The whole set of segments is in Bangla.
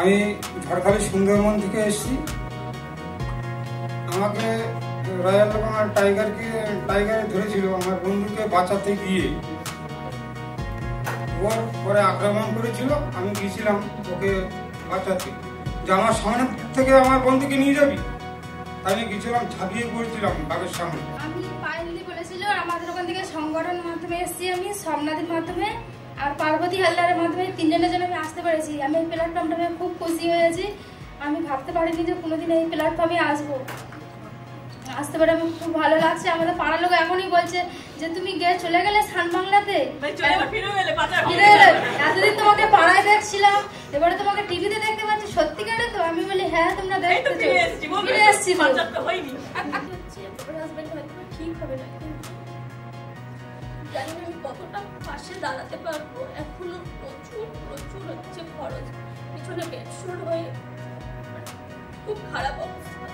আমি ঝড়খালি সুন্দরবন থেকে এসেছি। আমাকে রয়্যাল টাইগার ধরেছিল আমার বন্ধুকে বাঁচাতে গিয়ে। ওর পরে আক্রমণ করেছিল, আমি গিয়েছিলাম ওকে বাঁচাতে, যে আমার সামনে থেকে আমার বন্ধুকে নিয়ে যাবি। আমি গিয়েছিলাম, ঝাঁপিয়ে পড়েছিলাম বাঘের সামনে। আমি পায়েলদি বলেছিল, আমাদের ওখান থেকে সংগঠনের মাধ্যমে এসেছি, আমি সোমনাথের মাধ্যমে আর পার্বতী হালদারের মাধ্যমে তিনজনের জন্য আমি আসতে পেরেছি। আমি এই প্ল্যাটফর্মটা খুব খুশি হয়েছি। আমি ভাবতে পারিনি যে কোনোদিন এই প্ল্যাটফর্মে আসতে পারে। আমি খুব ভালো লাগছে। আমাদের পাড়ার লোক এখনই বলছে যে তুমি চলে গেলে সান বাংলাতে, এতদিন তোমাকে পাড়ায় দেখছিলাম, এবারে তোমাকে টিভিতে দেখতে পাচ্ছি, সত্যিকারে তো? আমি বলি হ্যাঁ, তোমরা দেখতে ফিরে এসছি। ঠিক হবে না, জানি আমি কতটা পাশে দাঁড়াতে পারবো। এখনো প্রচুর প্রচুর হচ্ছে খরচ, পিছনে বেডশোর হয়ে খুব খারাপ অবস্থা।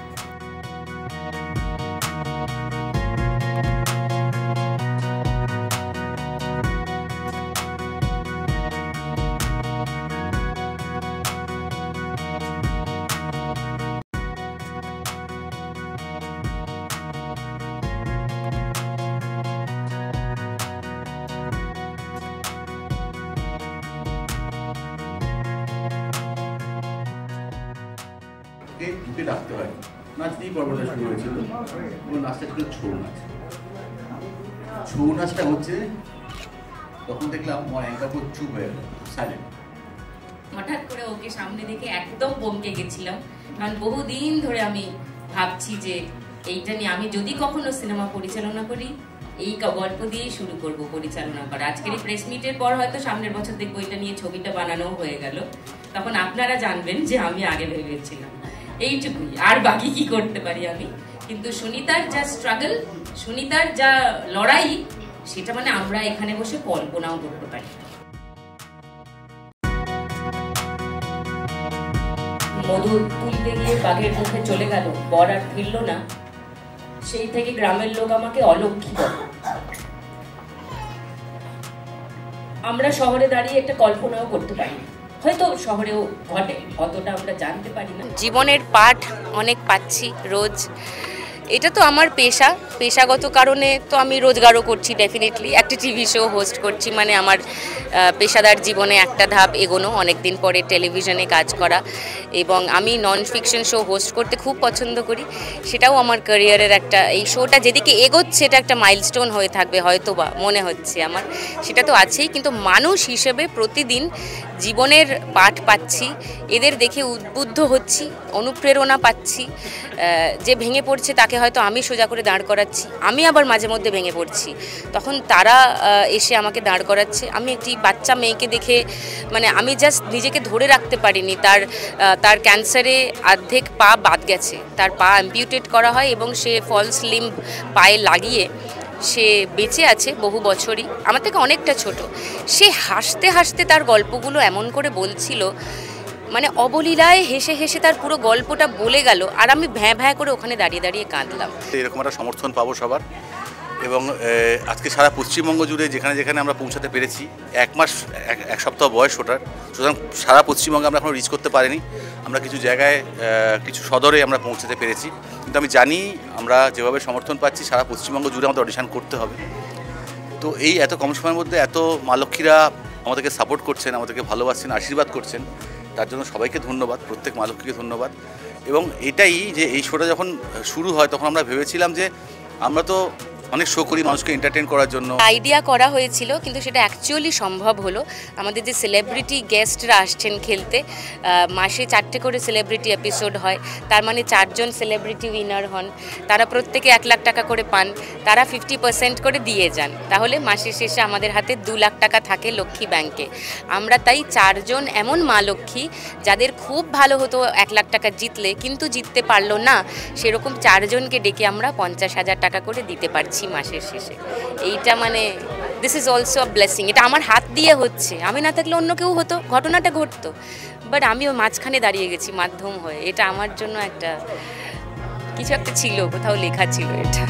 ঢুকে রাখতে হয়। নাচ দিয়েই পর্বটা শুরু হয়েছিল এবং নাচটা ছিল ছৌ নাচ। ছৌ নাচটা হচ্ছে তখন দেখলাম ময়ঙ্কা কাপুর চুপ হয়ে গেল, সাইলেন্ট। হঠাৎ করে ওকে সামনে দেখে একদম বমকে গেছিলাম, কারণ বহুদিন ধরে আমি ভাবছি যে এইটা নিয়ে আমি যদি কখনো সিনেমা পরিচালনা করি, এই গল্প দিয়েই শুরু করব পরিচালনা করা। আজকের এই প্রেস মিটের পর হয়তো সামনের বছর দেখবো এটা নিয়ে ছবিটা বানানো হয়ে গেল, তখন আপনারা জানবেন যে আমি আগে ভেবেছিলাম। এইটুকুই, আর বাকি কি করতে পারি আমি। কিন্তু সুনিতার যা স্ট্রাগল, সুনিতার যা লড়াই, সেটা মানে আমরা এখানে বসে কল্পনাও করতে পারি। মধু তুলতে গিয়ে বাঘের মুখে চলে গেল, বর আর ফিরল না, সেই থেকে গ্রামের লোক আমাকে অলক্ষী বলে। আমরা শহরে দাঁড়িয়ে একটা কল্পনাও করতে পারি, হয়তো শহরেও ঘটে, অতটা আমরা জানতে পারি না। জীবনের পাঠ অনেক পাচ্ছি রোজ। এটা তো আমার পেশাগত কারণে তো আমি রোজগারও করছি, ডেফিনেটলি একটা টিভি শো হোস্ট করছি, মানে আমার পেশাদার জীবনে একটা ধাপ এগোনো, অনেকদিন পরে টেলিভিশনে কাজ করা। এবং আমি নন ফিকশন শো হোস্ট করতে খুব পছন্দ করি, সেটাও আমার ক্যারিয়ারের একটা, এই শোটা যেদিকে এগোচ্ছে এটা একটা মাইলস্টোন হয়ে থাকবে হয়তো বা, মনে হচ্ছে আমার। সেটা তো আছেই, কিন্তু মানুষ হিসেবে প্রতিদিন জীবনের পাঠ পাচ্ছি, এদের দেখে উদ্বুদ্ধ হচ্ছি, অনুপ্রেরণা পাচ্ছি। যে ভেঙে পড়ছে তাকে হয়তো আমি সোজা করে দাঁড় করাচ্ছি, আমি আবার মাঝে মধ্যে ভেঙে পড়ছি, তখন তারা এসে আমাকে দাঁড় করাচ্ছে। আমি একটি বাচ্চা মেয়েকে দেখে, মানে আমি জাস্ট নিজেকে ধরে রাখতে পারিনি। তার ক্যান্সারে অর্ধেক পা বাদ গেছে, তার পা অ্যাম্পিউটেট করা হয় এবং সে ফলস লিম্ব পায়ে লাগিয়ে সে বেঁচে আছে বহু বছরই, আমার থেকে অনেকটা ছোট। সে হাসতে হাসতে তার গল্পগুলো এমন করে বলছিল, মানে অবলীলায় হেসে হেসে তার পুরো গল্পটা বলে গেল, আর আমি ভ্যাঁ ভ্যাঁ করে ওখানে দাঁড়িয়ে দাঁড়িয়ে কাঁদলাম। এরকম একটা সমর্থন পাবো সবার, এবং আজকে সারা পশ্চিমবঙ্গ জুড়ে যেখানে যেখানে আমরা পৌঁছাতে পেরেছি, এক সপ্তাহ বয়স ওটার, সুতরাং সারা পশ্চিমবঙ্গে আমরা এখনও রিচ করতে পারিনি। আমরা কিছু জায়গায়, কিছু সদরে আমরা পৌঁছাতে পেরেছি, কিন্তু আমি জানি আমরা যেভাবে সমর্থন পাচ্ছি সারা পশ্চিমবঙ্গ জুড়ে আমাদের অডিশন করতে হবে। তো এই এত কম সময়ের মধ্যে এত মা লক্ষ্মীরা আমাদেরকে সাপোর্ট করছেন, আমাদেরকে ভালোবাসছেন, আশীর্বাদ করছেন, তার জন্য সবাইকে ধন্যবাদ, প্রত্যেক মা লক্ষ্মীকে ধন্যবাদ। এবং এটাই যে এই শোটা যখন শুরু হয় তখন আমরা ভেবেছিলাম যে আমরা তো অনেক শো করি মানুষকে এন্টারটেইন করার জন্য, আইডিয়া করা হয়েছিল, কিন্তু সেটা অ্যাকচুয়ালি সম্ভব হলো। আমাদের যে সেলিব্রিটি গেস্টরা আসছেন খেলতে, মাসে 4টে করে সেলিব্রিটি এপিসোড হয়, তার মানে 4জন সেলিব্রিটি উইনার হন, তারা প্রত্যেকে 1 লাখ টাকা করে পান, তারা 50% করে দিয়ে যান, তাহলে মাসের শেষে আমাদের হাতে 2 লাখ টাকা থাকে লক্ষ্মী ব্যাংকে। আমরা তাই 4জন এমন মা লক্ষ্মী যাদের খুব ভালো হতো 1 লাখ টাকা জিতলে, কিন্তু জিততে পারলো না, সেরকম 4জনকে ডেকে আমরা 50,000 টাকা করে দিতে পারছি মাসের শেষে। এইটা মানে this is also a blessing. এটা আমার হাত দিয়ে হচ্ছে, আমি না থাকলে অন্য কেউ হতো, ঘটনাটা ঘটতো, বাট আমিও মাঝখানে দাঁড়িয়ে গেছি মাধ্যম হয়ে। এটা আমার জন্য একটা কিছু একটা ছিল, কোথাও লেখা ছিল এটা।